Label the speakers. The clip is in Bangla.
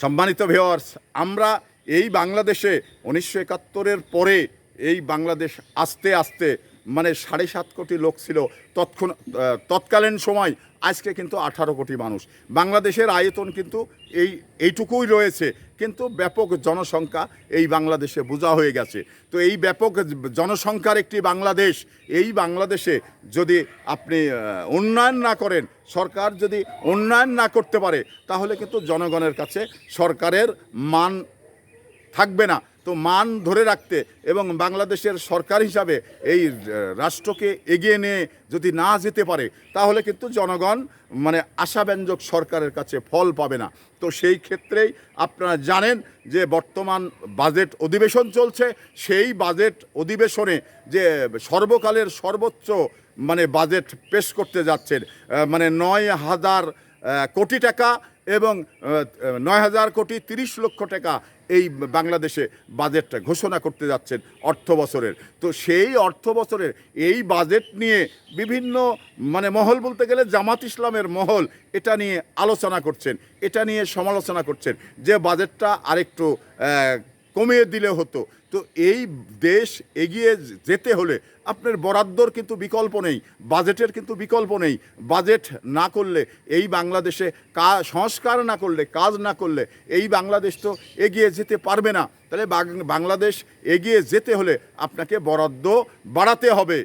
Speaker 1: সম্মানিত ভিউয়ার্স, আমরা এই বাংলাদেশে 1971-এর পরে এই বাংলাদেশ আস্তে আস্তে মানে 7.5 কোটি লোক ছিল তৎকালীন সময়। আজকে কিন্তু 18 কোটি মানুষ। বাংলাদেশের আয়তন কিন্তু এইটুকুই রয়েছে, কিন্তু ব্যাপক জনসংখ্যা এই বাংলাদেশে বোঝা হয়ে গেছে। তো এই ব্যাপক জনসংখ্যার একটি বাংলাদেশ, এই বাংলাদেশে যদি আপনি উন্নয়ন না করেন, সরকার যদি উন্নয়ন না করতে পারে, তাহলে কিন্তু জনগণের কাছে সরকারের মান থাকবে না। তো মান ধরে রাখতে এবং বাংলাদেশের সরকার হিসাবে এই রাষ্ট্রকে এগিয়ে নিয়ে যদি না যেতে পারে, তাহলে কিন্তু জনগণ মানে আশাব্যঞ্জক সরকারের কাছে ফল পাবে না। তো সেই ক্ষেত্রেই আপনারা জানেন যে বর্তমান বাজেট অধিবেশন চলছে। সেই বাজেট অধিবেশনে যে সর্বকালের সর্বোচ্চ মানে বাজেট পেশ করতে যাচ্ছেন, মানে 9,000 কোটি টাকা এবং 9,000 কোটি 30 লক্ষ টাকা এই বাংলাদেশে বাজেট ঘোষণা করতে যাচ্ছেন অর্থ বছরের। তো সেই অর্থ বছরের এই বাজেট নিয়ে বিভিন্ন মানে মহল, বলতে গেলে জামাত ইসলামের মহল এটা নিয়ে আলোচনা করছেন, এটা নিয়ে সমালোচনা করছেন যে বাজেটটা আরেকটু কমিয়ে দিলে হতো। তো এই দেশ এগিয়ে যেতে হলে আপনার বরাদ্দর কিন্তু বিকল্প নেই, বাজেটের কিন্তু বিকল্প নেই। বাজেট না করলে এই বাংলাদেশে সংস্কার না করলে, কাজ না করলে এই বাংলাদেশ তো এগিয়ে যেতে পারবে না। তাহলে বাংলাদেশ এগিয়ে যেতে হলে আপনাকে বরাদ্দ বাড়াতে হবে।